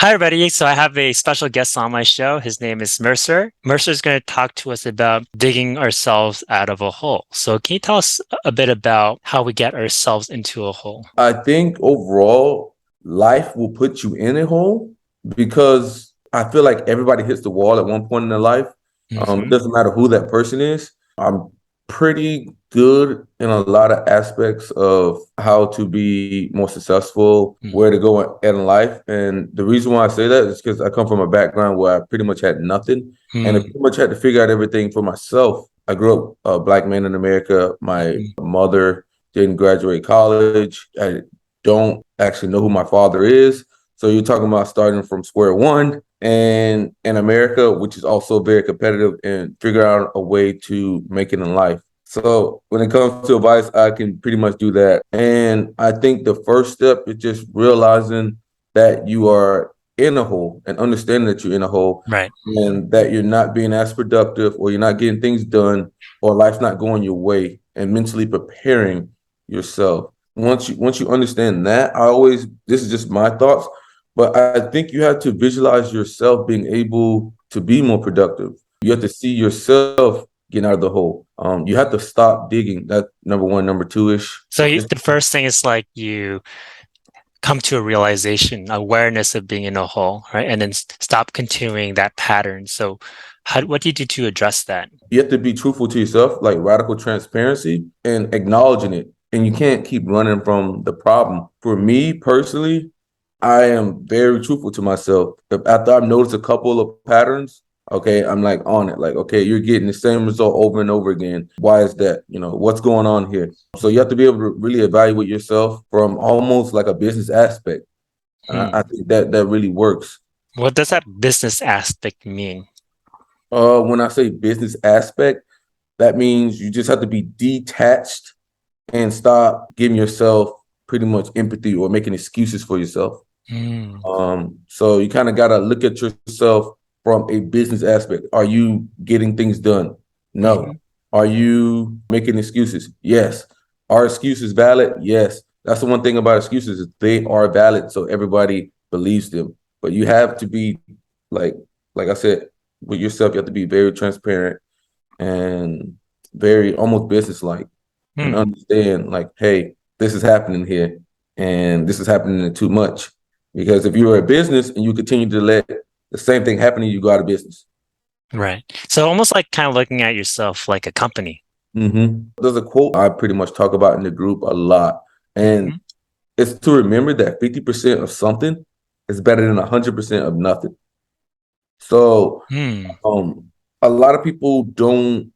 Hi, everybody. So I have a special guest on my show. His name is Mercer. Mercer is going to talk to us about digging ourselves out of a hole. So can you tell us a bit about how we get ourselves into a hole? I think overall, life will put you in a hole because I feel like everybody hits the wall at one point in their life. It Hmm. doesn't matter who that person is. I'm pretty good in a lot of aspects of how to be more successful, where to go in life. And the reason why I say that is because I come from a background where I pretty much had nothing and I Hmm. pretty much had to figure out everything for myself. I grew up a black man in America. My mother didn't graduate college. I don't actually know who my father is. So you're talking about starting from square one and in America, which is also very competitive, and figure out a way to make it in life. So when it comes to advice, I can pretty much do that. And I think the first step is just realizing that you are in a hole and understanding that you're in a hole Right. and that you're not being as productive or you're not getting things done or life's not going your way, and mentally preparing yourself. Once you understand that, this is just my thoughts, but I think you have to visualize yourself being able to be more productive. You have to see yourself getting out of the hole. You have to stop digging. That number one, number two ish. So the first thing is like you come to a realization, awareness of being in a hole, right? And then stop continuing that pattern. So what do you do to address that? You have to be truthful to yourself, like radical transparency and acknowledging it. And you can't keep running from the problem. For me personally, I am very truthful to myself. After I've noticed a couple of patterns, okay, I'm like on it. Like, okay, you're getting the same result over and over again. Why is that? What's going on here? So you have to be able to really evaluate yourself from almost like a business aspect. And I Hmm. think that really works. What does that business aspect mean? When I say business aspect, that means you just have to be detached and stop giving yourself pretty much empathy or making excuses for yourself. Hmm. So you kind of got to look at yourself from a business aspect. Are you getting things done? Hmm. No. Are you making excuses? Yes. Are excuses valid? Yes. That's the one thing about excuses is they are valid, so everybody believes them. But you have to be like like I said, with yourself, you have to be very transparent and very almost business-like and Hmm. understand like, hey, this is happening here and this is happening too much. Because if you're a business and you continue to let the same thing happen, you go out of business. Right. So almost like kind of looking at yourself like a company. There's a quote I pretty much talk about in the group a lot, and Hmm. it's to remember that 50% of something is better than 100% of nothing. So, Hmm. um, a lot of people don't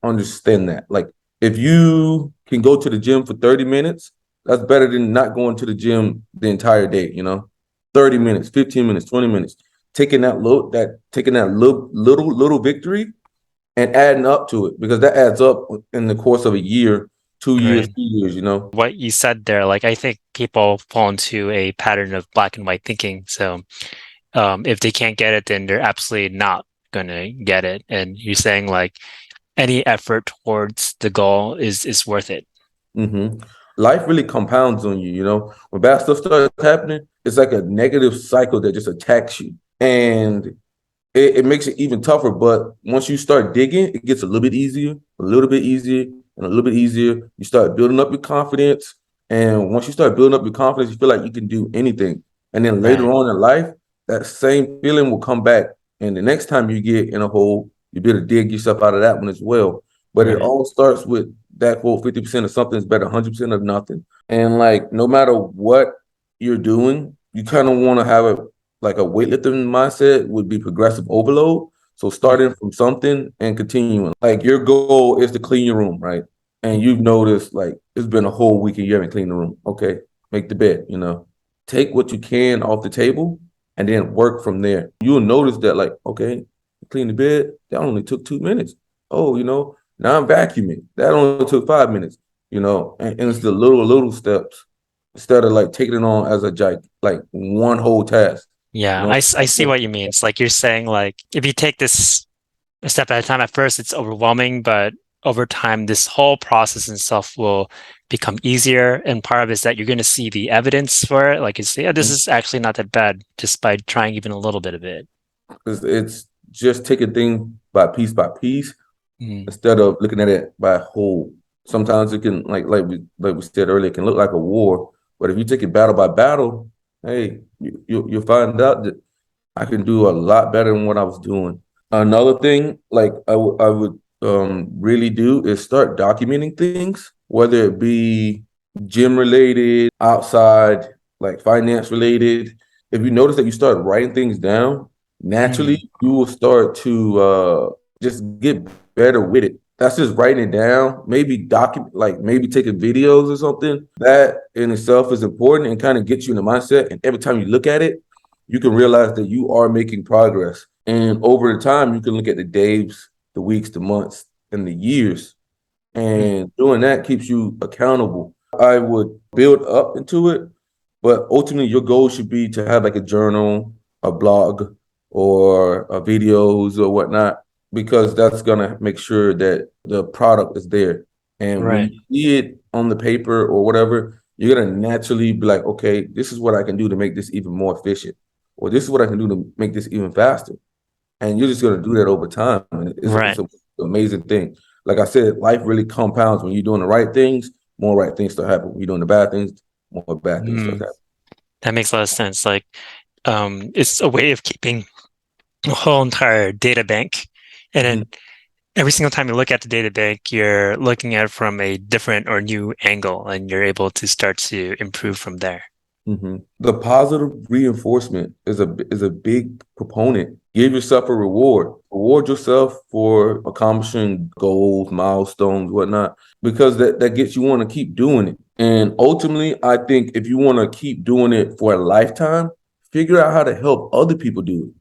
understand that. Like, if you can go to the gym for 30 minutes, that's better than not going to the gym the entire day. 30 minutes, 15 minutes, 20 minutes. Taking that little victory and adding up to it, because that adds up in the course of a year, 2 years, Right. 3 years. What you said there, like I think people fall into a pattern of black and white thinking. So if they can't get it, then they're absolutely not gonna get it. And you're saying like any effort towards the goal is worth it. hmm Life really compounds on you. When bad stuff starts happening, it's like a negative cycle that just attacks you. And it makes it even tougher. But once you start digging, it gets a little bit easier, a little bit easier, and a little bit easier. You start building up your confidence. And once you start building up your confidence, you feel like you can do anything. And then later Right. on in life, that same feeling will come back. And the next time you get in a hole, you'll be able to dig yourself out of that one as well. But it Right. all starts with that quote, 50% of something is better, 100% of nothing. And like, no matter what you're doing, you kind of want to have like a weightlifting mindset would be progressive overload. So starting Mhm. from something and continuing. Like your goal is to clean your room, right? And you've noticed like it's been a whole week and you haven't cleaned the room. Okay, make the bed. Take what you can off the table and then work from there. You'll notice that like, okay, clean the bed, that only took 2 minutes. Oh, now I'm vacuuming. That only took 5 minutes, and it's the little steps instead of like taking it on as a like one whole task. You Yeah, know, I see what you mean. It's like you're saying like if you take this a step at a time, at first it's overwhelming, but over time, this whole process and stuff will become easier. And part of it is that you're going to see the evidence for it. Like you say, yeah, this is actually not that bad just by trying even a little bit of it. It's just taking things by piece Mm, instead of looking at it by whole. Sometimes it can, like we said earlier, it can look like a war. But if you take it battle by battle, hey, you'll find out that I can do a lot better than what I was doing. Another thing, like I would really do is start documenting things, whether it be gym related, outside, like finance related. If you notice that you start writing things down, mm, naturally you will start to just get better with it. That's just writing it down, maybe document, like maybe taking videos or something. That in itself is important and kind of gets you in the mindset. And every time you look at it, you can realize that you are making progress. And over the time, you can look at the days, the weeks, the months, and the years. mm, And doing that keeps you accountable. I would build up into it, but ultimately, your goal should be to have like a journal, a blog, or videos or whatnot, because that's going to make sure that the product is there. And when right. you see it on the paper or whatever, you're going to naturally be like, okay, this is what I can do to make this even more efficient, or this is what I can do to make this even faster. And you're just going to do that over time. And it's Right. an amazing thing. Like I said, life really compounds when you're doing the right things, more right things start happening. When you're doing the bad things, more bad things start Mm, happening. that makes a lot of sense. Like, it's a way of keeping a whole entire data bank. And Mm-hmm. then every single time you look at the data bank, you're looking at it from a different or new angle, and you're able to start to improve from there. Mm-hmm. The positive reinforcement is a big proponent. Give yourself a reward. Reward yourself for accomplishing goals, milestones, whatnot, because that gets you want to keep doing it. And ultimately, I think if you want to keep doing it for a lifetime, figure out how to help other people do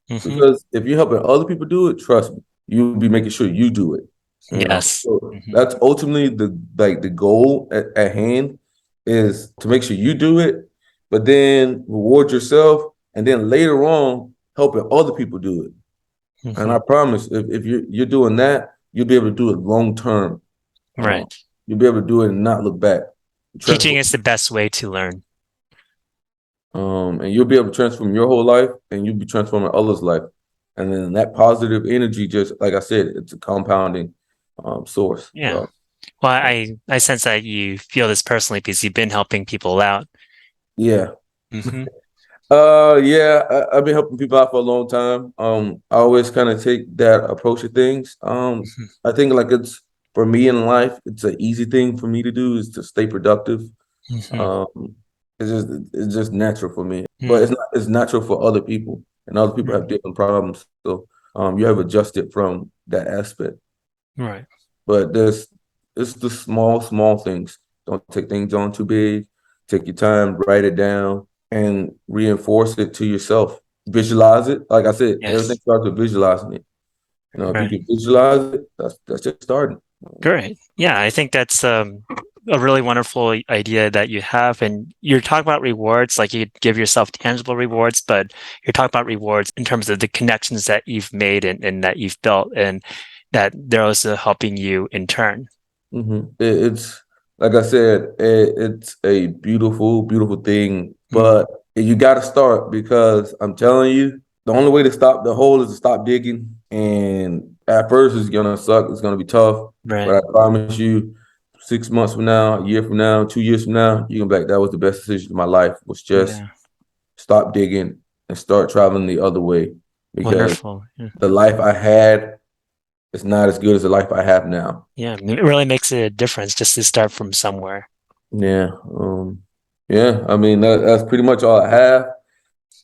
it. Hmm. Because if you're helping other people do it, trust me, you'll be making sure you do it. Yes. So Hmm. that's ultimately the goal at hand is to make sure you do it, but then reward yourself, and then later on helping other people do it. And Hmm. I promise, if you're doing that, you'll be able to do it long term. Uh, Right. you'll be able to do it and not look back. Teaching Transfer, is the best way to learn. and you'll be able to transform your whole life, and you'll be transforming others' life. And then that positive energy, just like I said, it's a compounding source. Yeah. Well, I sense that you feel this personally because you've been helping people out. Yeah. Hmm. Yeah, I've been helping people out for a long time. I always kind of take that approach to things. I think like it's for me in life, it's an easy thing for me to do is to stay productive. Hmm. Um, it's just natural for me, but Hmm. it's natural for other people, and other people have Hmm. different problems. So you have adjusted from that aspect. Right. But it's the small things. Don't take things on too big. Take your time, write it down, and reinforce it to yourself. Visualize it. Like I said, everything Yes. starts with visualizing it. If you Right. can visualize it, that's just starting. Great. Yeah, I think that's a really wonderful idea that you have. And you're talking about rewards, like you give yourself tangible rewards, but you're talking about rewards in terms of the connections that you've made and that you've built, and that they're also helping you in turn. It's like I said, it's a beautiful, beautiful thing. Mm, But you got to start because I'm telling you, the only way to stop the hole is to stop digging. And at first, it's gonna suck. It's gonna be tough. But right. I promise you, 6 months from now, a year from now, 2 years from now, you can be like, that was the best decision of my life. Was just Yeah. stop digging and start traveling the other way because Wonderful. Yeah. the life I had is not as good as the life I have now. Yeah. It really makes a difference just to start from somewhere. Yeah. Yeah. I mean, that's pretty much all I have.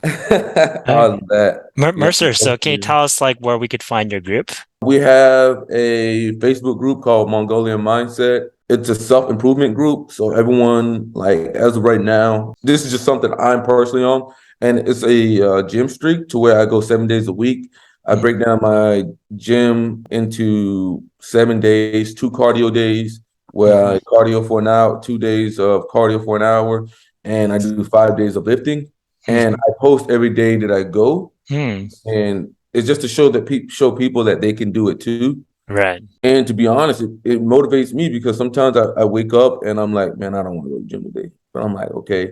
All right. Other than that, yeah. Mercer, so can you tell us like where we could find your group? We have a Facebook group called Mongolian Mindset. It's a self-improvement group. So everyone, like as of right now, this is just something I'm personally on. And it's a gym streak to where I go 7 days a week. I Mm, break down my gym into 7 days, 2 cardio days, where mhm, I cardio for an hour, 2 days of cardio for an hour, and I do 5 days of lifting. And mhm, I post every day that I go, mm, and it's just to show people that they can do it too. Right. And to be honest, it motivates me because sometimes I wake up and I'm like, man, I don't want to go to the gym today. But I'm like, okay,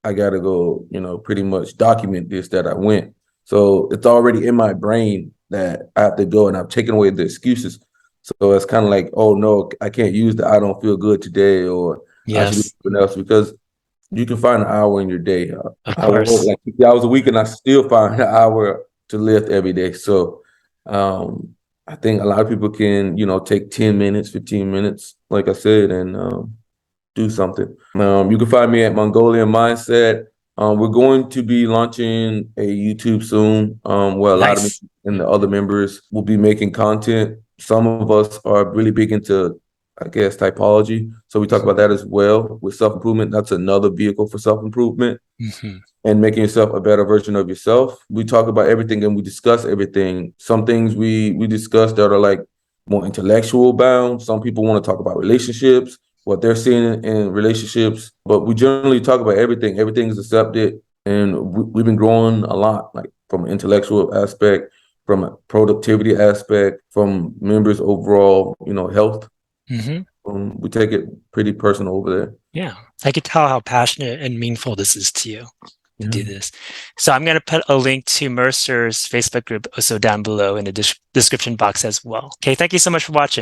I gotta go, pretty much document this that I went. So it's already in my brain that I have to go, and I've taken away the excuses. So it's kind of like, oh no, I can't use the I don't feel good today, or I should do Yes, something else, because you can find an hour in your day. of I work course. like 50 hours a week, and I still find an hour to lift every day. So um, I think a lot of people can, take 10 minutes, 15 minutes, like I said, and do something. You can find me at Mongolian Mindset. We're going to be launching a YouTube soon, where a lot of me Nice. and the other members will be making content. Some of us are really big into, I guess, typology. So we talk about that as well with self-improvement. That's another vehicle for self-improvement Hmm. and making yourself a better version of yourself. We talk about everything and we discuss everything. Some things we discuss that are like more intellectual bound. Some people want to talk about relationships, what they're seeing in relationships, but we generally talk about everything. Everything is accepted, and we've been growing a lot, like from an intellectual aspect, from a productivity aspect, from members' overall, health. Hmm. We take it pretty personal over there. Yeah, I could tell how passionate and meaningful this is to you to Yeah. do this. So I'm going to put a link to Mercer's Facebook group also down below in the description box as well. Okay, thank you so much for watching.